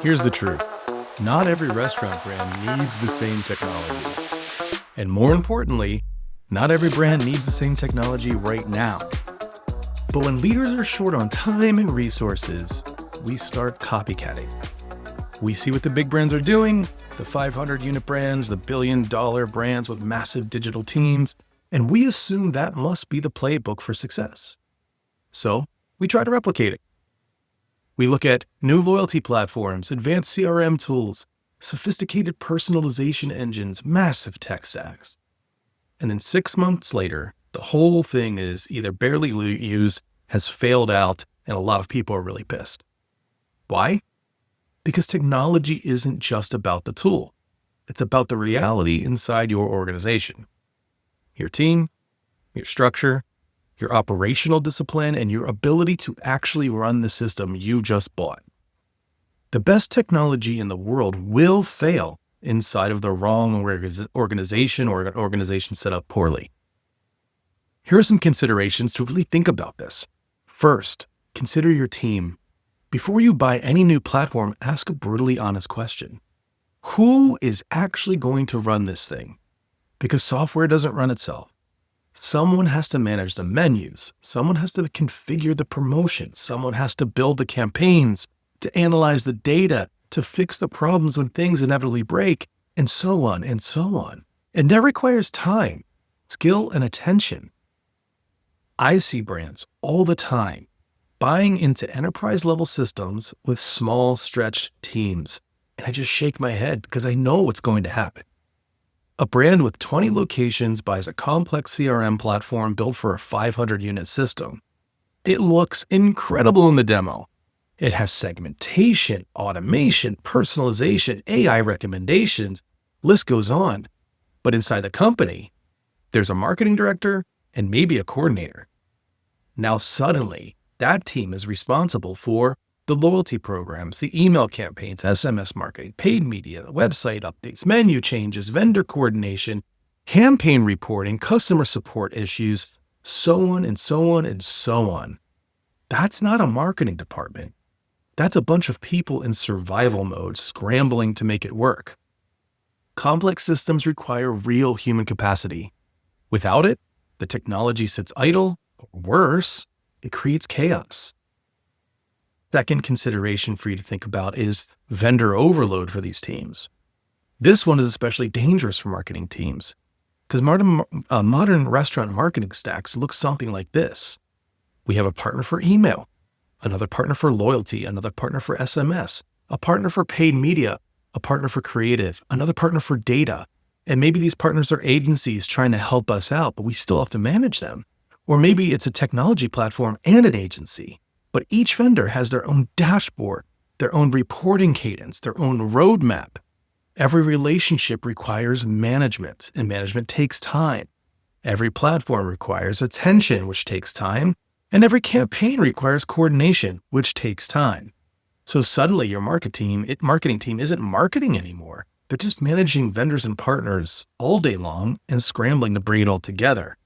Here's the truth. Not every restaurant brand needs the same technology. And more importantly, not every brand needs the same technology right now. But when leaders are short on time and resources, we start copycatting. We see what the big brands are doing, the 500-unit brands, the billion-dollar brands with massive digital teams, and we assume that must be the playbook for success. So we try to replicate it. We look at new loyalty platforms, advanced CRM tools, sophisticated personalization engines, massive tech stacks. And then 6 months later, the whole thing is either barely used, has failed out, and a lot of people are really pissed. Why? Because technology isn't just about the tool. It's about the reality inside your organization. Your team, your structure, your operational discipline, and your ability to actually run the system you just bought. The best technology in the world will fail inside of the wrong organization or an organization set up poorly. Here are some considerations to really think about this. First, consider your team. Before you buy any new platform, ask a brutally honest question. Who is actually going to run this thing? Because software doesn't run itself. Someone has to manage the menus. Someone has to configure the promotions. Someone has to build the campaigns, to analyze the data, to fix the problems when things inevitably break, and so on and so on. And that requires time, skill, and attention. I see brands all the time buying into enterprise-level systems with small, stretched teams. And I just shake my head because I know what's going to happen. A brand with 20 locations buys a complex CRM platform built for a 500-unit system. It looks incredible in the demo. It has segmentation, automation, personalization, AI recommendations, list goes on. But inside the company, there's a marketing director and maybe a coordinator. Now suddenly, that team is responsible for the loyalty programs, the email campaigns, SMS marketing, paid media, website updates, menu changes, vendor coordination, campaign reporting, customer support issues, so on and so on and so on. That's not a marketing department. That's a bunch of people in survival mode scrambling to make it work. Complex systems require real human capacity. Without it, the technology sits idle, or worse, it creates chaos. Second consideration for you to think about is vendor overload for these teams. This one is especially dangerous for marketing teams because modern restaurant marketing stacks look something like this. We have a partner for email, another partner for loyalty, another partner for SMS, a partner for paid media, a partner for creative, another partner for data. And maybe these partners are agencies trying to help us out, but we still have to manage them. Or maybe it's a technology platform and an agency. But each vendor has their own dashboard, their own reporting cadence, their own roadmap. Every relationship requires management, and management takes time. Every platform requires attention, which takes time, and every campaign requires coordination, which takes time. So suddenly your marketing team isn't marketing anymore. They're just managing vendors and partners all day long and scrambling to bring it all together.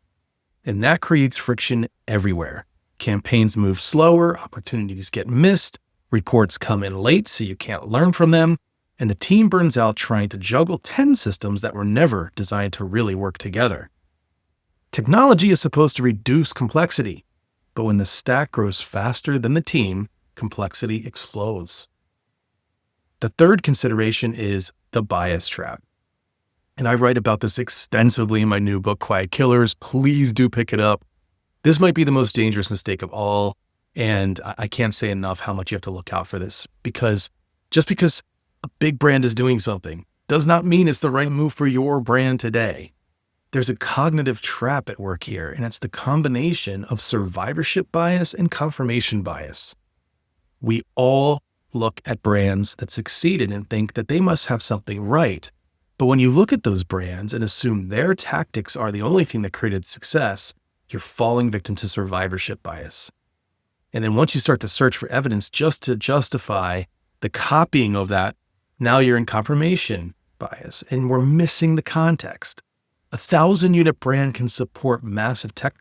And that creates friction everywhere. Campaigns move slower, opportunities get missed, reports come in late so you can't learn from them, and the team burns out trying to juggle 10 systems that were never designed to really work together. Technology is supposed to reduce complexity, but when the stack grows faster than the team, complexity explodes. The third consideration is the bias trap. And I write about this extensively in my new book, Quiet Killers. Please do pick it up. This might be the most dangerous mistake of all, and I can't say enough how much you have to look out for this, because just because a big brand is doing something does not mean it's the right move for your brand today. There's a cognitive trap at work here, and it's the combination of survivorship bias and confirmation bias. We all look at brands that succeeded and think that they must have something right. But when you look at those brands and assume their tactics are the only thing that created success, you're falling victim to survivorship bias. And then once you start to search for evidence just to justify the copying of that, now you're in confirmation bias and we're missing the context. A 1,000-unit brand can support massive tech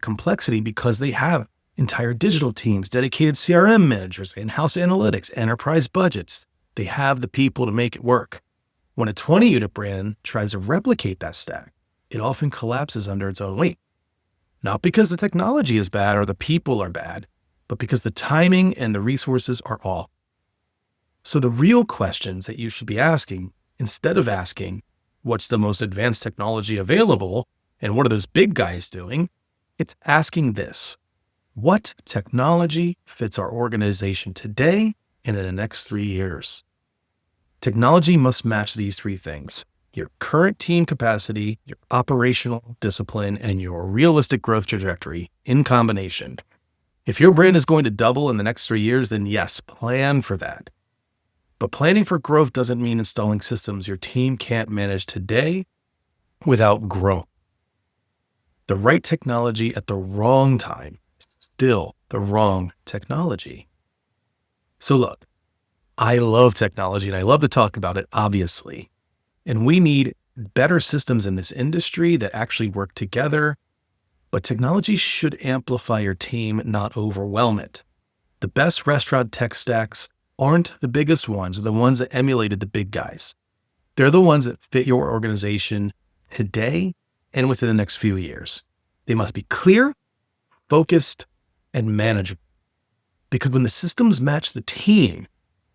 complexity because they have entire digital teams, dedicated CRM managers, in-house analytics, enterprise budgets. They have the people to make it work. When a 20-unit brand tries to replicate that stack, it often collapses under its own weight. Not because the technology is bad or the people are bad, but because the timing and the resources are off. So the real questions that you should be asking, instead of asking, what's the most advanced technology available and what are those big guys doing? It's asking this: what technology fits our organization today and in the next 3 years? Technology must match these three things: your current team capacity, your operational discipline, and your realistic growth trajectory in combination. If your brand is going to double in the next 3 years, then yes, plan for that. But planning for growth doesn't mean installing systems your team can't manage today without growth. The right technology at the wrong time is still the wrong technology. So look, I love technology and I love to talk about it, obviously. And we need better systems in this industry that actually work together. But technology should amplify your team, not overwhelm it. The best restaurant tech stacks aren't the biggest ones, or the ones that emulated the big guys. They're the ones that fit your organization today and within the next few years. They must be clear, focused, and manageable. Because when the systems match the team,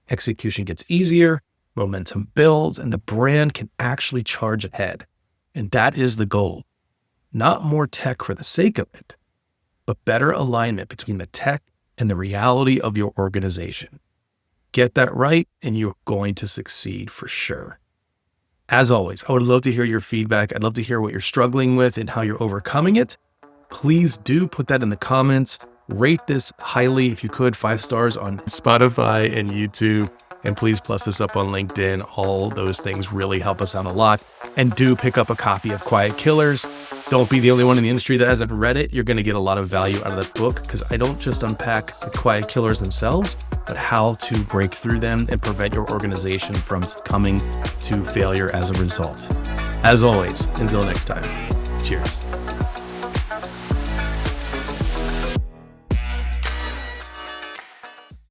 execution gets easier, momentum builds, and the brand can actually charge ahead. And that is the goal. Not more tech for the sake of it, but better alignment between the tech and the reality of your organization. Get that right, and you're going to succeed for sure. As always, I would love to hear your feedback. I'd love to hear what you're struggling with and how you're overcoming it. Please do put that in the comments. Rate this highly if you could, 5 stars on Spotify and YouTube. And please plus this up on LinkedIn. All those things really help us out a lot. And do pick up a copy of Quiet Killers. Don't be the only one in the industry that hasn't read it. You're going to get a lot of value out of that book, because I don't just unpack the quiet killers themselves, but how to break through them and prevent your organization from succumbing to failure as a result. As always, until next time, cheers.